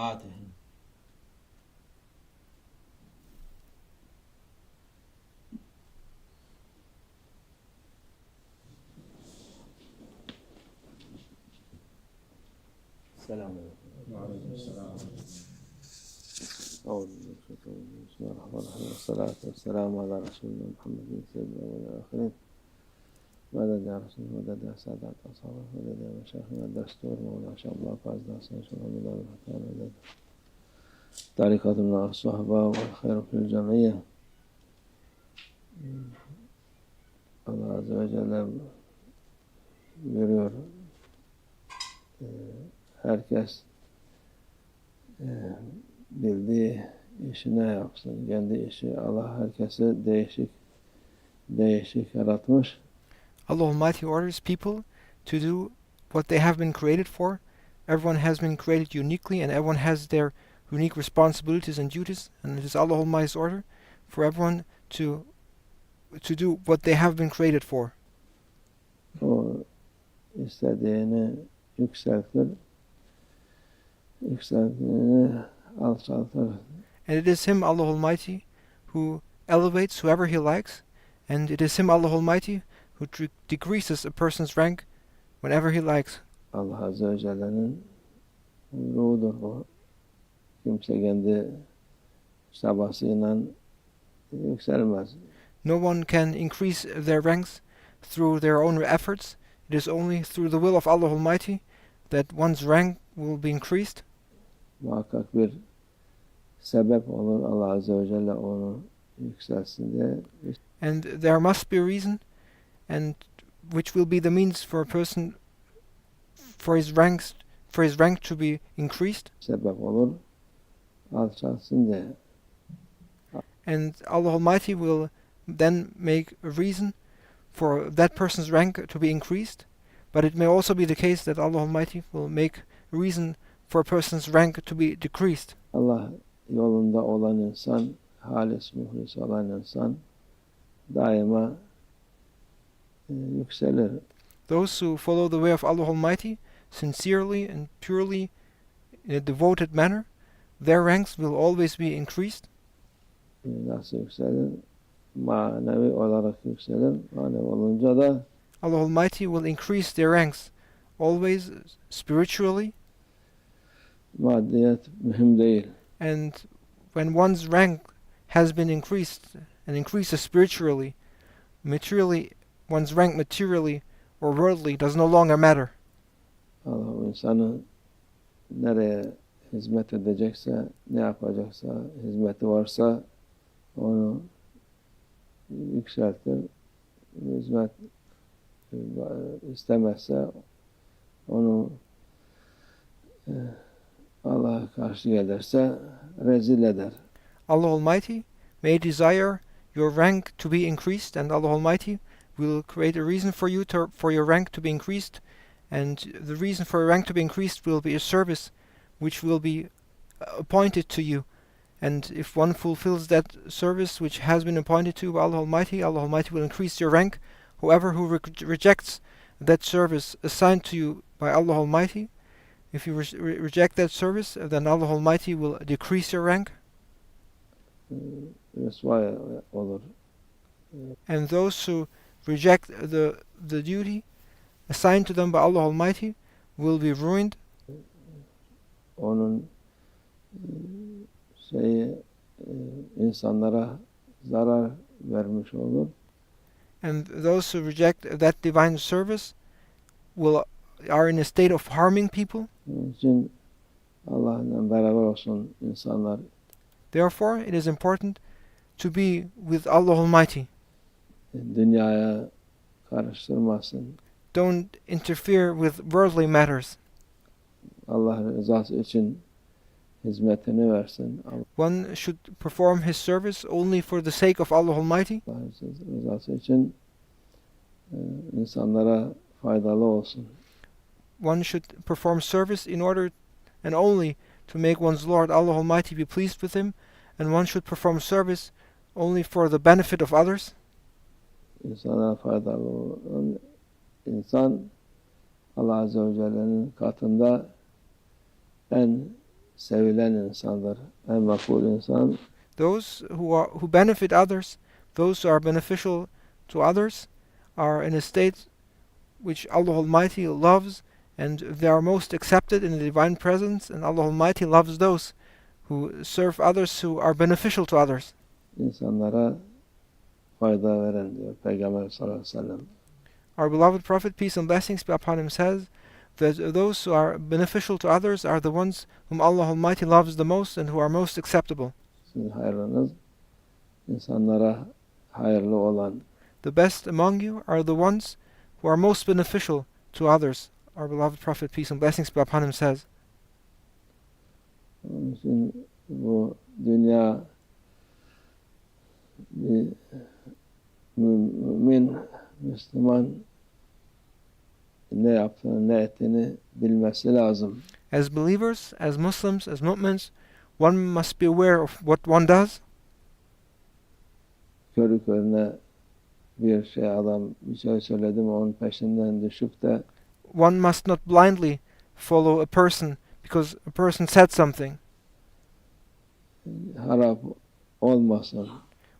الفاتح. السلام عليكم. وعليكم السلام. أعوذ بالله من الشيطان الرجيم. بسم الله الرحمن الرحيم والصلاة والسلام على رسولنا محمد سيد الأولين والآخرين. مدد يا رسول مدد يا سادات أصحابه مدد يا مشايخنا الدستور مولانا ش.Muhammad فازنا سيد محمد الرحمن مدد طريقتنا الصحبة والخير في الجمعية. Allah Azze ve Celle buyuruyor, herkes bildiği işine yapsın, kendi işi. Allah herkesi değişik yaratmış. Allah Almighty orders people to do what they have been created for. Everyone has been created uniquely and everyone has their unique responsibilities and duties, and it is Allah Almighty's order for everyone to do what they have been created for. O istediğini yükselttiğini alçaltır. And it is Him, Allah Almighty, who elevates whoever He likes, and it is Him, Allah Almighty, who decreases a person's rank whenever He likes. Allah Azze ve Celle'nin ruhudur bu. Kimse kendi çabasıyla yükselmez. No one can increase their ranks through their own efforts. It is only through the will of Allah Almighty that one's rank will be increased. Muhakkak bir sebep olur Allah Azze ve Celle onu yükselsin diye. And there must be a reason, and which will be the means for a person for his rank to be increased. Sebep olur alçalsın diye. And Allah Almighty will then make a reason for that person's rank to be increased, but it may also be the case that Allah Almighty will make a reason for a person's rank to be decreased. Allah yolunda olan insan, halis muhlis olan insan daima yükselir. Those who follow the way of Allah Almighty sincerely and purely in a devoted manner, their ranks will always be increased. Nasıl yükselir? Manevi olarak yükselir. Manevi olunca da Allah Almighty will increase their ranks always spiritually. Maddiyet mühim değil. And when one's rank has been increased and increases spiritually, materially, one's rank materially or worldly does no longer matter. Allah o insanı nereye hizmet edecekse, ne yapacaksa, hizmeti varsa onu yükseltir. Hizmet istemezse onu Allah'a karşı gelirse rezil eder. Allah Almighty may desire your rank to be increased, and Allah Almighty will create a reason for you for your rank to be increased, and the reason for your rank to be increased will be a service which will be appointed to you. And if one fulfills that service which has been appointed to by Allah Almighty will increase your rank. Whoever who rejects that service assigned to you by Allah Almighty, if you reject that service, then Allah Almighty will decrease your rank. Rüsvay olur. And those who reject the duty assigned to them by Allah Almighty will be ruined. Onun insanlara zarar vermiş olur. And those who reject that divine service are in a state of harming people. Onun için Allah'la beraber olsun insanlar. Therefore, it is important to be with Allah Almighty. Dünyaya karıştırmasın. Don't interfere with worldly matters. Allah rızası için hizmetini versin. One should perform his service only for the sake of Allah Almighty. Allah rızası için insanlara faydalı olsun. One should perform service in order and only to make one's Lord Allah Almighty be pleased with him, and one should perform service only for the benefit of others. İnsana faydalı olan insan Allah Azze ve Celle'nin katında en sevilen insanlar, en makbul insan Those who benefit others, those who are beneficial to others, are in a state which Allah Almighty loves, and they are most accepted in the divine presence, and Allah Almighty loves those who serve others, who are beneficial to others. insanlara fayda veren diyor Peygamber sallallahu aleyhi ve sellem. Our beloved Prophet, peace and blessings be upon him, says that those who are beneficial to others are the ones whom Allah Almighty loves the most and who are most acceptable. Sizin hayrınız insanlara hayırlı olan. The best among you are the ones who are most beneficial to others. Our beloved Prophet, peace and blessings be upon him, says. Onun için bu dünya bir mümin, Müslüman ne yaptığını, ne ettiğini bilmesi lazım. As believers, as Muslims, as mu'mins, one must be aware of what one does. Körü körüne bir şey adam bir şey söyledi mi onun peşinden düşüp de One must not blindly follow a person because a person said something. harap olmasın.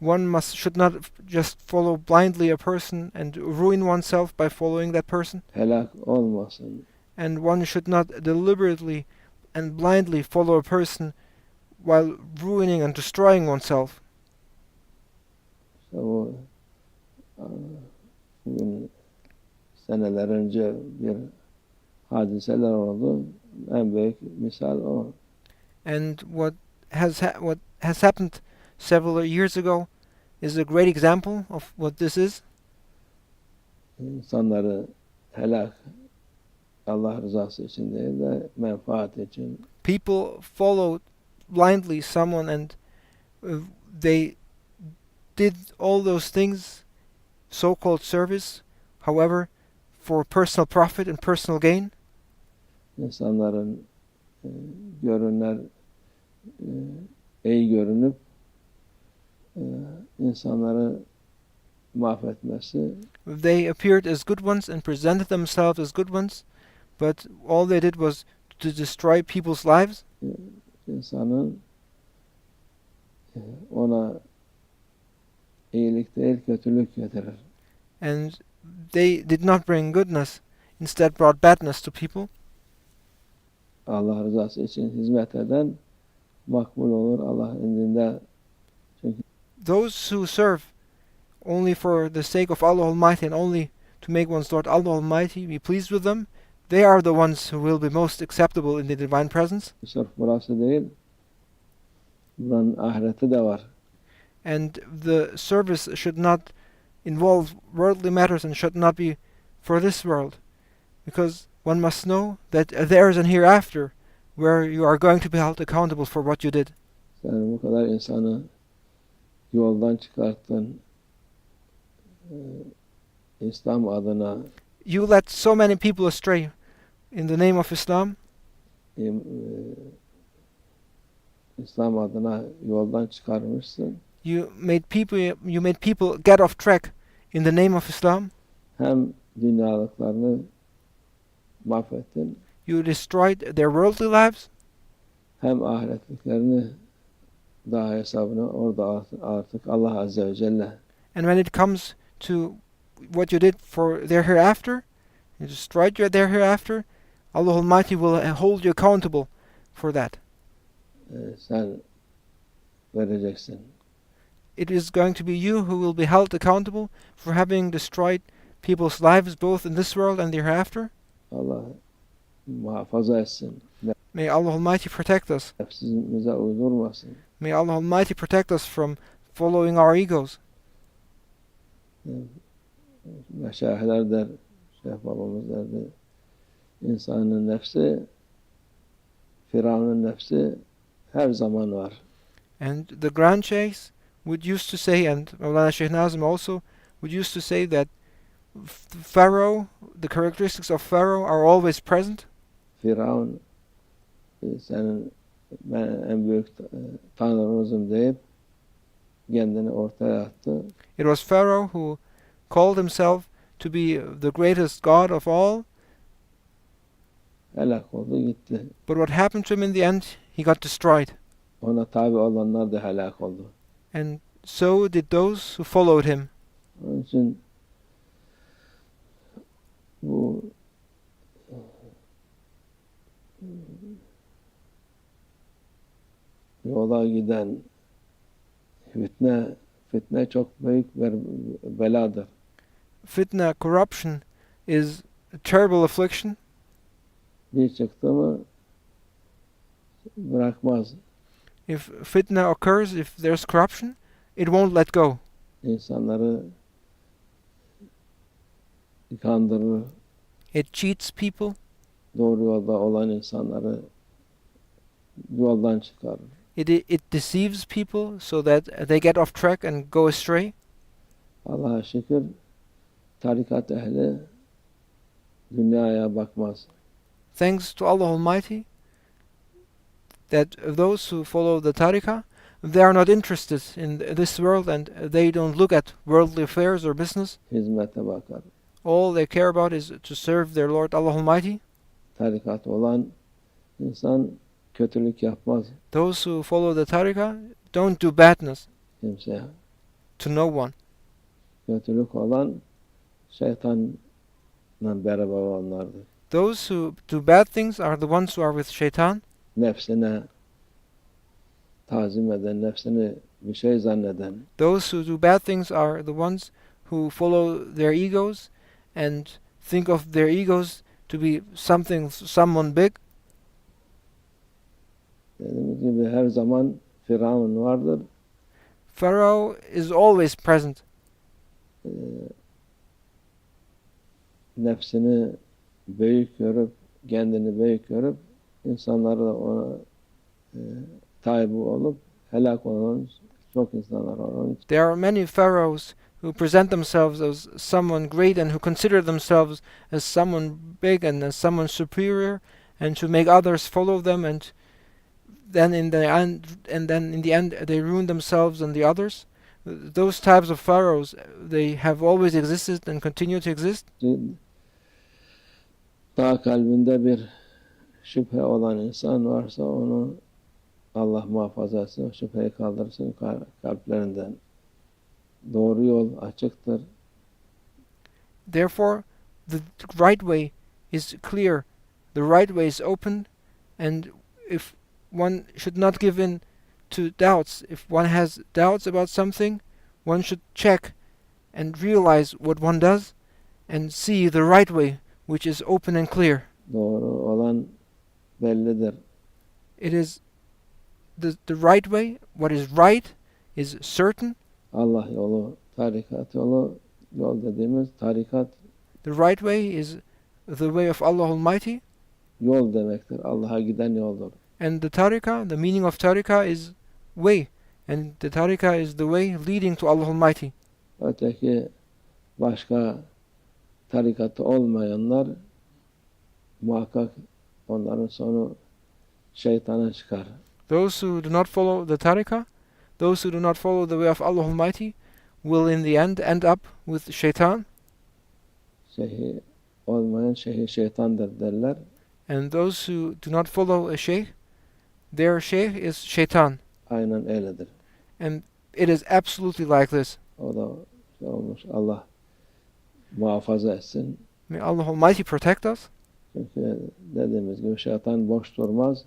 One should not just follow blindly a person and ruin oneself by following that person. Helak olmasın. And one should not deliberately and blindly follow a person while ruining and destroying oneself. İşte bu bugün seneler önce bir hadiseler oldu. En büyük misal o. And what has happened several years ago is a great example of what this is. İnsanları helak Allah rızası için değil de menfaat için. People followed blindly someone and they did all those things, so-called service, however, for personal profit and personal gain. İnsanların görünler iyi görünüp insanları mahvetmesi. They appeared as good ones and presented themselves as good ones, but all they did was to destroy people's lives. İnsanın ona iyilik değil kötülük getirir. And they did not bring goodness, instead brought badness to people. Allah rızası için hizmet eden makbul olur Allah indinde. Çünkü Those who serve only for the sake of Allah Almighty and only to make one's Lord Allah Almighty be pleased with them, they are the ones who will be most acceptable in the divine presence. sırf burası değil, buranın ahireti de var. And the service should not involve worldly matters and should not be for this world, because one must know that there is an hereafter where you are going to be held accountable for what you did. Sen bu kadar insanı yoldan çıkarttın, İslam adına, You led so many people astray in the name of Islam. İslam adına yoldan çıkarmışsın. You made people get off track in the name of Islam. Hem dünyalıklarını mahvettin, You destroyed their worldly lives, hem ahiretliklerini daha hesabını orada artık Allah Azze ve Celle. and when it comes to what you did for their hereafter, you destroyed their hereafter, Allah Almighty will hold you accountable for that. Sen vereceksin. It is going to be you who will be held accountable for having destroyed people's lives both in this world and the hereafter. Allah muhafaza etsin. May Allah Almighty protect us. Nefsimize uydurmasın. May Allah Almighty protect us from following our egos. Meşayihler der, Şeyh babamız derdi, insanın nefsi, Firavun'un nefsi her zaman var. And the Grand Sheikhs would used to say, and Mawlana Shaykh Nazim also would used to say that Pharaoh, the characteristics of Pharaoh are always present. Firavun senin ben en büyük tanrınızım deyip kendini ortaya attı. It was Pharaoh who called himself to be the greatest God of all, Helak oldu gitti. but what happened to him in the end? he got destroyed. Ona tabi olanlar da helak oldu. And so did those who followed him. Onun için bu yola giden fitne çok büyük bir beladır. Fitna, corruption, is a terrible affliction. Bir çıktı mı bırakmaz. If fitna occurs, if there's corruption, it won't let go. İnsanları kandırır. It cheats people. Doğru yolda olan insanları yoldan çıkarır. It deceives people so that they get off track and go astray. Allah'a şükür tarikat ehli dünyaya bakmaz. Thanks to Allah Almighty that those who follow the tariqah, they are not interested in this world and they don't look at worldly affairs or business. Hizmete bakar. All they care about is to serve their Lord Allah Almighty. Tarikat olan insan kötülük yapmaz Those who follow the tariqah don't do badness kimseye. to no one. Kötülük olan şeytanla beraber olanlardır. Those who do bad things are the ones who are with shaitan. Nefsine tazim eden, nefsini bir şey zanneden, Those who do bad things are the ones who follow their egos and think of their egos to be someone big. dediğimiz gibi her zaman Firavun vardır. Pharaoh is always present. Nefsini büyük görüp, kendini büyük görüp, insanları da ona tabi olup helak olan çok insanlar var. There are many pharaohs who present themselves as someone great and who consider themselves as someone big and as someone superior, and to make others follow them, and then in the end they ruin themselves and the others. Those types of pharaohs, they have always existed and continue to exist. Daha kalbinde bir şüphe olan insan varsa onu Allah muhafaza etsin, o şüpheyi kaldırsın kalplerinden. Doğru yol açıktır. Therefore, the right way is clear, the right way is open, and if one should not give in to doubts, if one has doubts about something, one should check and realize what one does and see the right way, which is open and clear. Doğru olan bellidir. It is the right way, what is right is certain. Allah yolu, tarikat yolu, yol dediğimiz tarikat The right way is the way of Allah Almighty, yol demektir. Allah'a giden yoldur. and the tariqah, the meaning of tariqah is way, and the tariqah is the way leading to Allah Almighty. Öteki başka tarikatı olmayanlar muhakkak onların sonu şeytana çıkar. Those who do not follow the tariqah, those who do not follow the way of Allah Almighty, will in the end up with shaitan, Şeyhi olmayan şeyhi şeytandır derler. and those who do not follow a sheikh, their sheikh is shaitan, Aynen öyledir. and it is absolutely like this. O da olmuş. Allah muhafaza etsin. May Allah Almighty protect us, Çünkü dediğimiz gibi şeytan boş durmaz.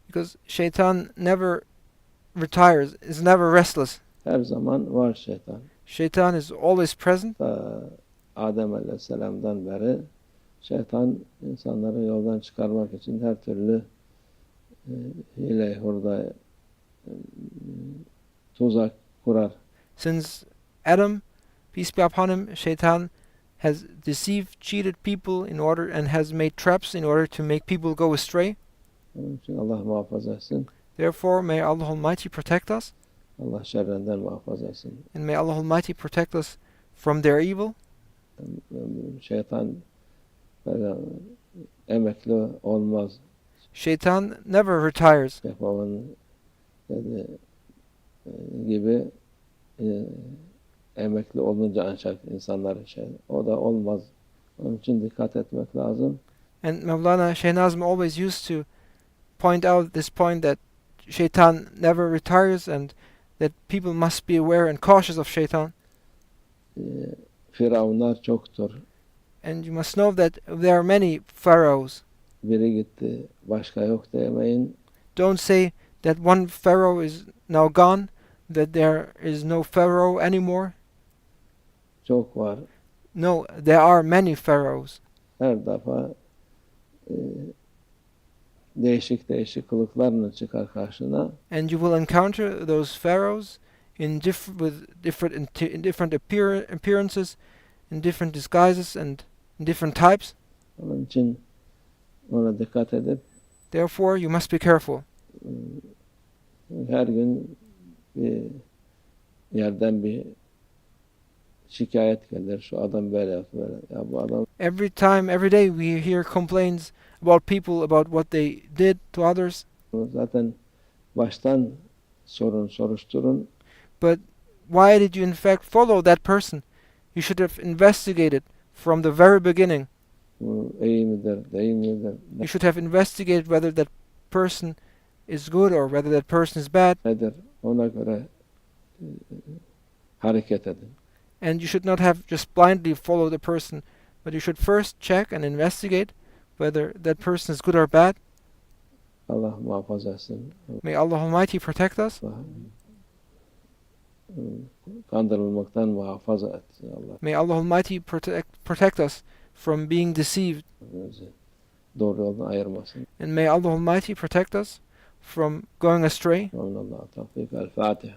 because shaitan never retires, is never restless. Her zaman var şeytan. Shaitan is always present. Adem Aleyhisselam'dan beri şeytan insanları yoldan çıkarmak için her türlü hile, hurda, tuzak kurar. Since Adam, peace be upon him, shaitan has deceived, cheated people in order, and has made traps in order to make people go astray. Onun için Allah muhafaza etsin. Therefore, may Allah Almighty protect us, Allah şerrinden muhafaza etsin. and may Allah Almighty protect us from their evil. Şeytan böyle emekli olmaz. Shaitan never retires. Yapamın dedi gibi emekli olunca ancak insanlar o da olmaz. Onun için dikkat etmek lazım. And Mawlana Shaykh Nazim always used to point out this point that Shaitan never retires and that people must be aware and cautious of Shaitan. Firavunlar çoktur. And you must know that there are many pharaohs. Biri gitti, başka yok demeyin. Don't say that one pharaoh is now gone, that there is no pharaoh anymore. Çok var. No, there are many pharaohs. Her defa değişik değişik kılıklarla çıkar karşına. And you will encounter those pharaohs with different appearances, in different disguises and in different types. Onun için ona dikkat edip Therefore, you must be careful. her gün bir yerden bir şikayet gelir. Şu adam böyle yaptı böyle. Ya bu adam Every day we hear complaints about people about what they did to others. zaten baştan soruşturun. But why did you in fact follow that person? You should have investigated from the very beginning. Bu iyi midir, değil midir? You should have investigated whether that person is good or whether that person is bad. Nedir? Ona göre hareket edin. And you should not have just blindly follow the person, but you should first check and investigate whether that person is good or bad. Allah muhafaza etsin. May Allah Almighty protect us. Kandırılmaktan muhafaza etsin Allah. May Allah Almighty protect us from being deceived. Doğru yoldan ayırmasın. And may Allah Almighty protect us from going astray. Allah tawfik. El-Fatih.